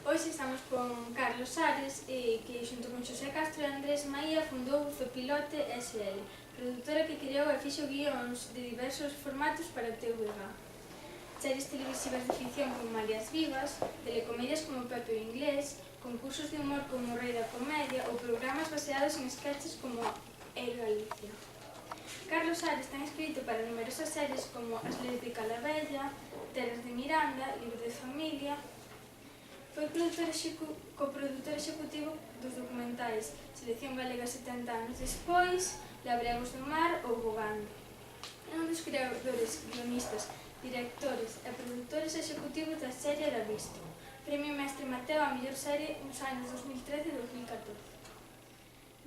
Hoxe estamos con Carlos Ares, que xunto con Xosé Castro e Andrés Maía fundou Zopilote SL, produtora que creou e fixo guións de diversos formatos para o TVG. Series televisivas de ficción como Marías Vivas, telecomedias como Pepe o Inglés, concursos de humor como O Rei da Comedia ou programas baseados en sketches como El Galicia. Carlos Ares ten escrito para numerosas series como As leis de Calabella, Terras de Miranda, Libro de Familia. Foi coprodutor executivo dos documentais Selección Galega 70 anos despois, Labregos do Mar ou Bogando. É un dos creadores, guionistas, directores e produtores executivos da serie Era Visto, Premio Mestre Mateo á mellor serie nos anos 2013 e 2014.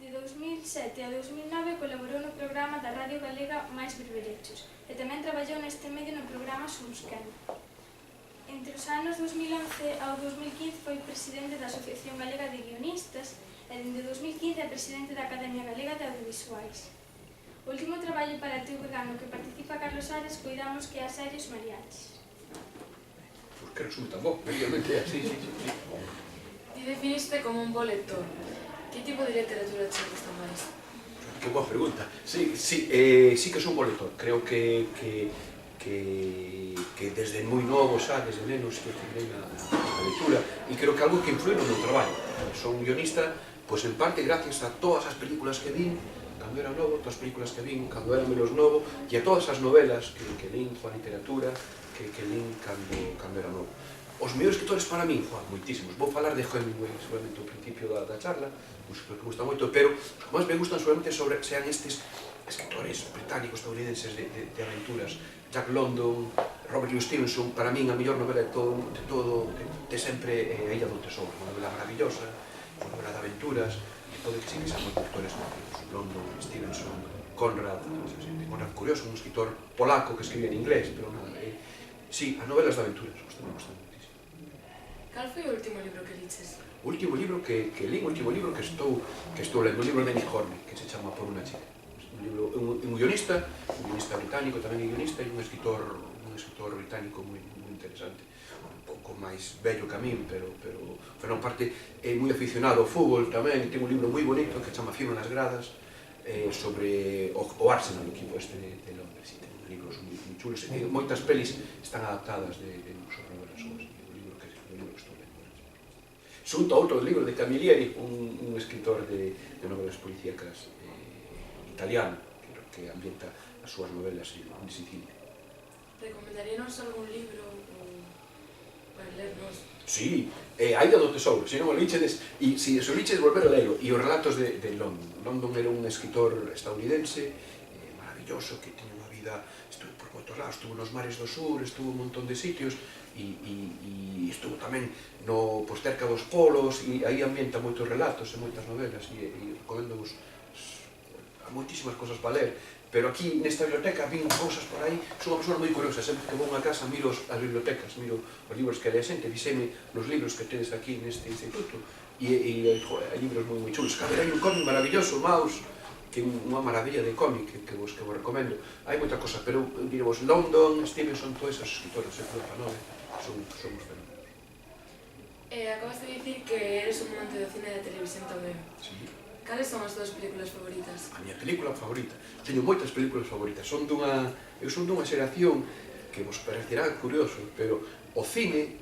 De 2007 a 2009 colaborou no programa da Radio Galega Máis Berberechos e tamén traballou neste medio no programa Somos Quen. Entre os anos 2011 ao 2015 foi presidente da Asociación Galega de Guionistas e dende 2015 é presidente da Academia Galega de Audiovisuais. O último traballo para TVG no que participa Carlos Ares coidamos que é a serie Os Mariachis. Pues que resulta bo, realmente é así, sí. Ti definiste como un bo lector. Que tipo de literatura te gusta máis? Que boa pregunta. Sí que son bo lector. Creo que desde moi novo xa, desde menos, que terminei a lectura, e creo que algo que influe no meu traballo. Son guionista, pois en parte gracias a todas as películas que vin cando era novo, todas as películas que vin cando era menos novo, e a todas as novelas que lin, a literatura que lin cando era novo. Os mellores escritores para min, moitísimos. Vou falar de Hemingway, seguramente ao principio da charla, un escritor que me gusta moito, pero os que máis me gustan seguramente sean estes escritores británicos, estadounidenses de aventuras. Jack London, Robert Louis Stevenson, para min a mellor novela de sempre é A Illa do Tesouro, unha novela maravillosa, unha novela de aventuras, e pode que sí que sean moitos autores como London, Stevenson, Conrad Curioso, un escritor polaco que escribía en inglés, pero nada, sí, as novelas de aventuras, gustan moitísimo. Cal foi o último libro que liches? O último libro que li, o último libro que estou lendo, o libro de Nick Hornby, que se chama Por unha chica. Un guionista británico, tamén é guionista, e un escritor británico moi interesante, un pouco máis bello que a min, pero en parte é moi aficionado ao fútbol tamén, ten un libro moi bonito que se chama Firma nas gradas, sobre o Arsenal, o equipo este de Londres, e ten libros moi chulos, e moitas pelis están adaptadas de sobre novelas súas, o libro que estou lendo. Xunto a outro libro de Camilleri, un escritor de novelas policíacas italiano, que ambienta as súas novelas en Sicilia. Recomendaríanos algún libro para lernos? Sí, A Illa do Tesouro, se non o lichedes, e se o lichedes volver a lelo, e os relatos de London. London era un escritor estadounidense maravilloso, que tiña unha vida, estuvo por moitos lados, estuvo nos mares do sur, estuvo un montón de sitios, e estuvo tamén cerca dos polos, e aí ambienta moitos relatos e moitas novelas, e recomendo-vos moitísimas cosas para ler, pero aquí nesta biblioteca vin cousas por aí, son unha persona moi curiosa, sempre que vou a casa miro as bibliotecas, miro os libros que lea xente, dixeme nos libros que tedes aquí neste instituto, e hai libros moi chulos. Hai un cómic maravilloso, Maus, que é unha maravilla de cómic que vos recomendo. Hai moita cosa, pero diremos London, Stevenson, todos esos escritores, son os fenómenos. Acabas de dicir que eres un amante do cine e da televisión tamén. Sí. Cales son as túas películas favoritas? A miña película favorita, teño moitas películas favoritas, eu son dunha xeración que vos parecerá curioso, pero o cine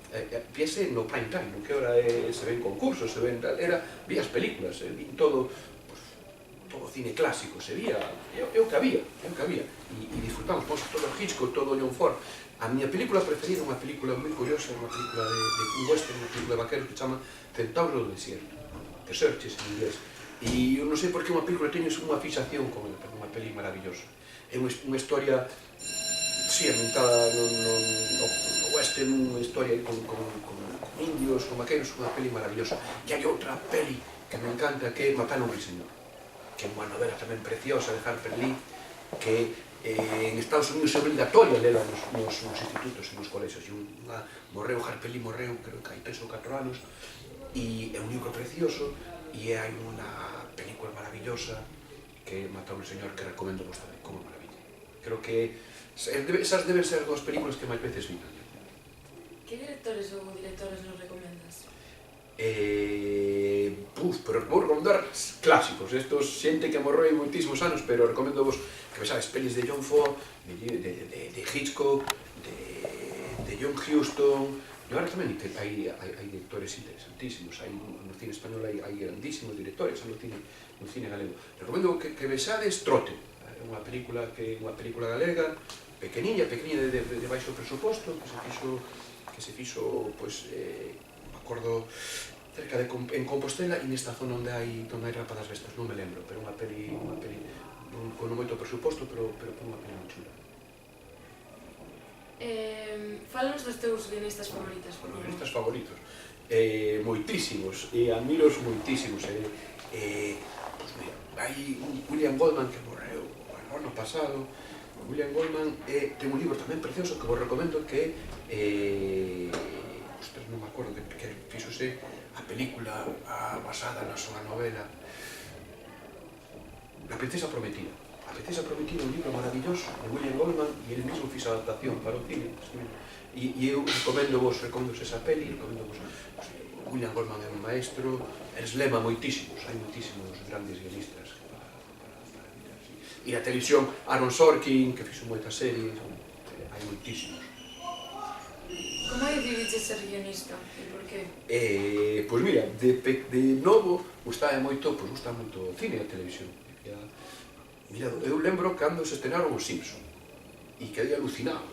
viese no prime time, no que ahora se ven concursos, se ven tal, vi as películas, vi todo cine clásico, se vía, o que había, e disfrutamos, todo Hitchcock, todo John Ford. A miña película preferida é unha película moi curiosa, unha película de un western, unha película de vaqueros que se chama Centauro do Desierto, The Searchers en inglés. E eu non sei por que unha película teño unha fixación con ela, porque é unha peli maravillosa. É unha historia, sí, ambientada no western, unha historia con indios, con vaqueros, unha peli maravillosa. E hai outra peli que me encanta, que é Matar a un ruiseñor, que é unha novela tamén preciosa de Harper Lee, que en Estados Unidos é obligatoria lela nos institutos e nos colexios. Harper Lee morreu, creo que hai 3 ou 4 anos, e é un libro precioso, e hai unha película maravillosa que Matar a un ruiseñor que recomendo vos tamén, como maravilla. Creo que esas deben ser 2 películas que máis veces vi. Que directores ou directoras nos recomendas? Pero vou recomendar clásicos, estos xente que morreu moitísimos anos, pero recomendo vos que vexades pelis de John Ford, de Hitchcock, de John Huston. E agora tamén hai directores interesantísimos, no cine español hai grandísimos directores, no cine galego. Recomendo que vexades Trote, é unha película galega, pequeniña, de baixo presuposto, que se fixo, me acordo, cerca en Compostela e nesta zona onde hai Rapa das Vestas, non me lembro, pero unha peli con moito presuposto, pero unha peli moi chula. Fálanos dos teus guionistas favoritos, por favor. Guionistas favoritos? Moitísimos, e admiros moitísimos. Hai un William Goldman que morreu o ano pasado. William Goldman ten un libro tamén precioso que vos recomendo, que non me acordo, que fixose a película basada na súa novela La princesa prometida. A princesa prometida é un libro maravilloso de William Goldman, e ele mesmo fixa adaptación para o cine. E eu recomendo esa peli, William Goldman é un maestro, eslema moitísimos, hai moitísimos grandes guionistas para mirar. E na televisión, Aaron Sorkin, que fixo moitas series, hai moitísimos. Como decidiches ser guionista e por qué? Pois mira, de novo gustaba moito o cine e a televisión. Mira, eu lembro cando se estrenaron os Simpson e quedei alucinado.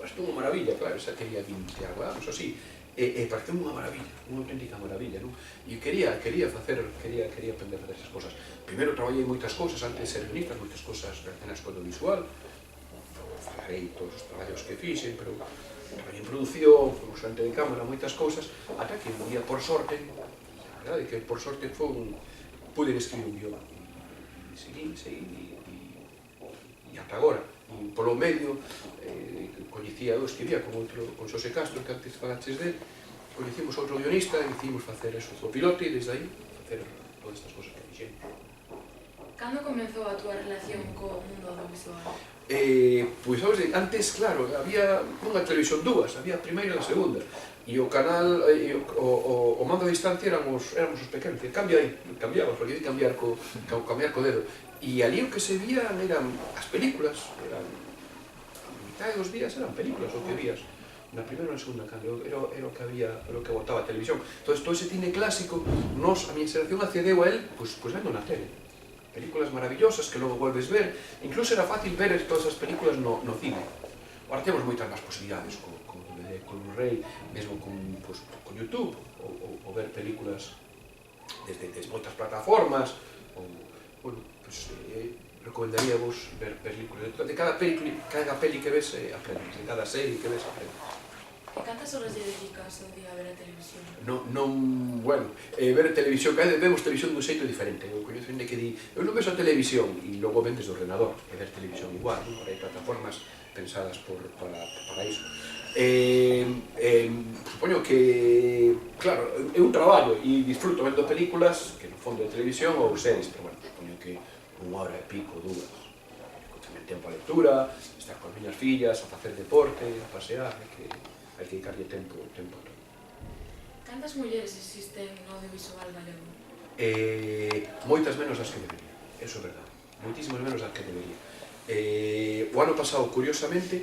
Isto é unha maravilla, claro, xa quería 20 anos, así. E pareceu unha maravilla, unha auténtica maravilla, non? E quería aprender a facer esas cosas. Primeiro traballei moitas cousas antes de ser guionista, moitas cousas relacionadas co audiovisual. Falarei todos os traballos que fixen, pero traballei en produción, fomos xente de cámara, moitas cousas, ata que un día, por sorte, a verdade é que por sorte pude escribir un guión. Seguí, e ata agora. E polo medio, escribía con Xosé Castro, que antes falaches dele, coñecimos outro guionista e decidimos facer eso, o pilote, e desde aí facer todas estas cosas que fixemos. Cando comezou a túa relación co mundo audiovisual? Pois, sabes, antes, claro, había unha televisión dúas, había a primeira e a segunda, e o canal, o mando a distancia éramos os pequenos, e cambiabas, porque hai que cambiar co dedo, e ali o que se vían eran as películas, a mitad dos días eran películas o que vías, na primeira e na segunda canal, era o que había, era o que botaba a televisión. Entón, todo ese cine clásico, a miña xeración accedeu a él, pois vendo na tele. Películas maravillosas que logo volves ver, incluso era fácil ver todas as películas no cine. Agora temos moitas máis posibilidades con DVD, con Blu-ray, mesmo con YouTube, ou ver películas desde moitas plataformas, recomendaríavos ver películas. De cada peli que ves aprendes, de cada serie que ves aprendes. E cantas horas lle dedicas ao día a ver a televisión? Ver a televisión, cada vez vemos televisión dun xeito diferente. Eu coñezo xente que di, eu non vejo a televisión, e logo ven desde o ordenador, e ver televisión igual, para hai plataformas pensadas para iso. Supoño que, claro, é un traballo, e disfruto vendo películas, que no fondo é televisión ou series, pero bueno, supoño que unha hora e pico, dúas. Tamén tempo a lectura, estar con as miñas fillas, a facer deporte, a pasear, hai que dedicarlle tempo a todo. Cantas mulleres existen no audiovisual galego? Moitas menos das que debería, eso é verdade. Moitísimas menos das que debería. O ano pasado, curiosamente,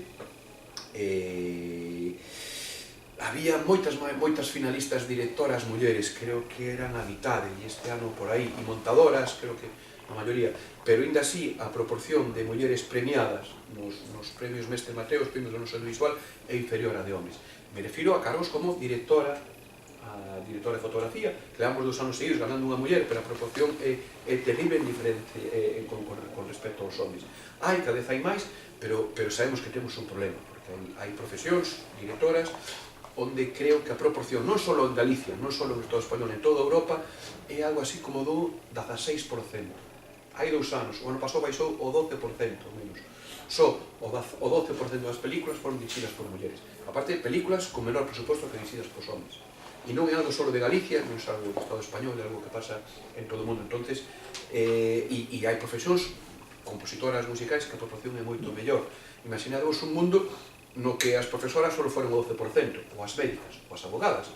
había moitas finalistas directoras mulleres, creo que eran a mitade, e este ano por aí, e montadoras, creo que a maioría, pero ainda así a proporción de mulleres premiadas nos premios Mestre Mateo, os premios do noso audiovisual, é inferior a de homes. Me refiro a cargos como directora de fotografía, que levamos 2 anos seguidos ganando unha muller, pero a proporción é terrible diferente con respecto aos homes. Cada vez hai máis, pero sabemos que temos un problema, porque hai profesións, directoras, onde creo que a proporción, non só en Galicia, non só no Estado español, en toda Europa, é algo así como do 16%. Hai 2 anos, o ano pasado baixou o 12% menos. Só o 12% das películas foron dirixidas por mulleres. Aparte, películas con menor presuposto que dirixidas por homes. E non é algo só de Galicia, non é algo do Estado español, é algo que pasa en todo o mundo. Entonces, e hai profesións, compositoras musicais, que a proporción é moito mellor. Imaginadvos un mundo no que as profesoras só foron o 12%, ou as médicas, ou as abogadas,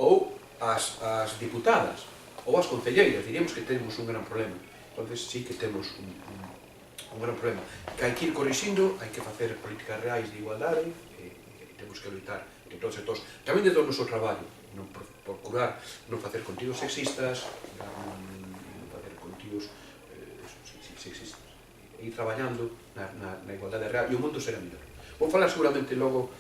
ou as diputadas, ou as concelleiras, diríamos que temos un gran problema. Entonces sí que temos un gran problema, que hai que ir corrixindo, hai que facer políticas reais de igualdade, e temos que lutar entre todos e todos, tamén desde o noso traballo, non procurar non facer contidos sexistas, non facer contidos sexistas, e ir traballando na igualdade real, e o mundo será mellor. Vou falar seguramente logo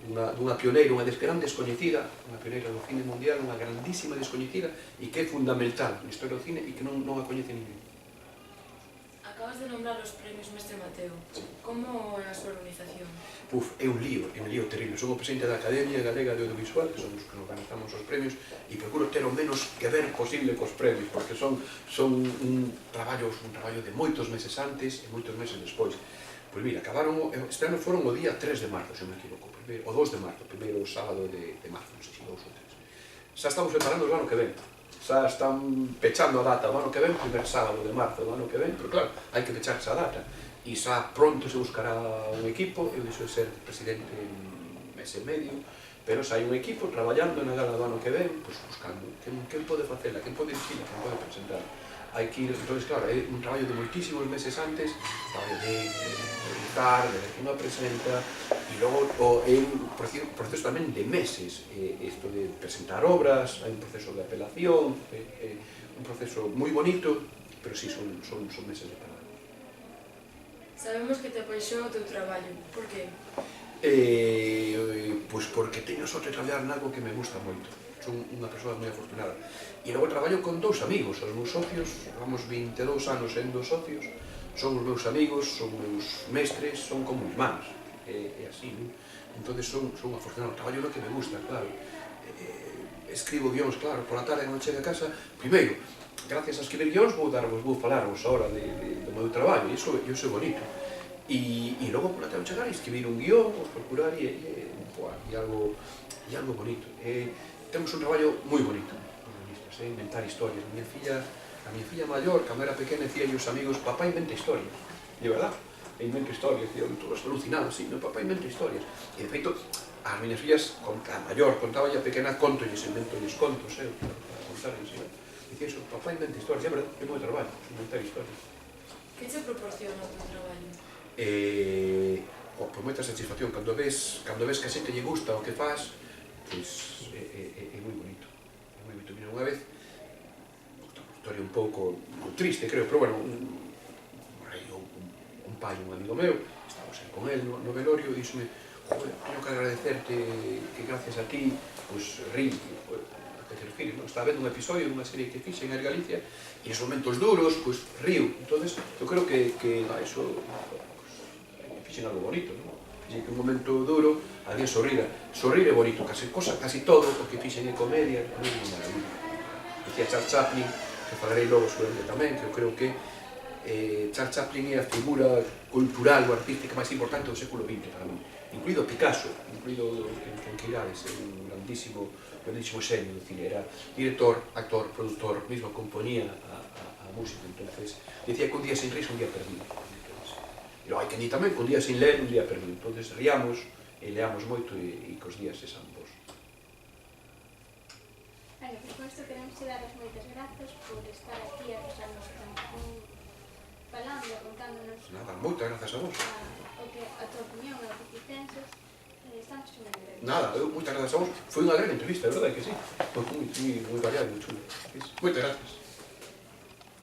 dunha pioneira, unha gran descoñecida, unha pioneira do cine mundial, unha grandísima descoñecida, e que é fundamental na historia do cine e que non a coñece ninguén. Acabas de nombrar os premios Mestre Mateo. Como é a súa organización? É un lío terrible. Son o presidente da Academia Galega de Audiovisual, que somos os que organizamos os premios, e procuro ter o menos que ver posible cos premios, porque son un traballo de moitos meses antes e moitos meses despois. Pois mira, este ano foron o día 3 de marzo, se non me equivoco, o 2 de marzo, primeiro sábado de marzo, non sei se 2 ou 3. Xa estamos preparando o ano que ven, xa están pechando a data o ano que ven, primer sábado de marzo do ano que ven, pero claro, hai que pechar esa data, e xa pronto se buscará un equipo, eu deixo de ser presidente un mes e medio, pero xa hai un equipo traballando na gala do ano que ven, buscando quen pode facela, quen pode dirigila, quen pode presentar. Hai que ir, entón, claro, é un traballo de moitísimos meses antes, traballo de editar, de ver quen a presenta, e logo é un proceso tamén de meses, isto de presentar obras, hai un proceso de apelación, é un proceso moi bonito, pero sí, son meses de traballo. Sabemos que te apaixou o teu traballo, por que? Pois porque teño sorte de traballar nalgo que me gusta moito. Son unha persoa moi afortunada. E logo traballo con dous amigos, os meus socios, vamos 22 anos sendo socios, son os meus amigos, son meus mestres, son como irmáns, é así, non? Entón son afortunado, traballo no que me gusta, claro. Escribo guións, claro, pola tarde non chego a casa, primeiro, gracias a escribir guións vou falarvos ahora do meu traballo, e iso é bonito. E logo pola tarde chegar e escribir un guión, procurar, e algo bonito. Temos un traballo moi bonito, inventar historias. A miña filla maior, cando era pequena, decía os amigos, papá inventa historias, de verdad, inventa historias, decía, todos alucinados, sí, no, papá inventa historias. E de feito, as miñas fillas, a maior contaba e a pequena contoles, inventolles contos, para contarles, dicía eso, papá inventa historias, é verdad, é moi traballo, inventar historias. Que te proporciona o teu traballo? Por moita satisfacción, cando ves que a xente lle gusta o que faz, pois é moi bonito. Mira, unha vez, unha historia un pouco triste, creo, pero bueno, un pai, un amigo meu, estábamos con él no velorio, e díxome, joder, teño que agradecerte que gracias a ti, pois rí, a que te refires, estaba vendo un episodio dunha serie que fixen en Galicia, e nos momentos duros, pois río. Entonces, eu creo que iso fixen algo bonito, non? Fixen que un momento duro, alguén sorrira. Sorrir é bonito, casi todo o que fixen é comedia, é unha maravilla. Dicía Charles Chaplin, que falarei logo sobre ele tamén, que eu creo que Charles Chaplin é a figura cultural ou artística máis importante do século XX para mí, incluído Picasso, incluído quen queirades, un grandísimo xenio do cine, era director, actor, productor, mesmo componía a música, entonces dicía que un día sin risa, un día perdido. E hai que di tamén que un día sin ler, un día perdido, entonces riamos e leamos moito e que os días se san bons. Bueno, por suposto, queremos daros moitas grazas por estar aquí a pasarnos falando, contándonos Nada, moitas grazas a vos. a tua opinión, a que ti pensas. Estamos moi agradecidos. Nada, moitas grazas a vos. Foi unha gran entrevista, é verdade que sí. Foi moi variada, moi chula. Moitas grazas.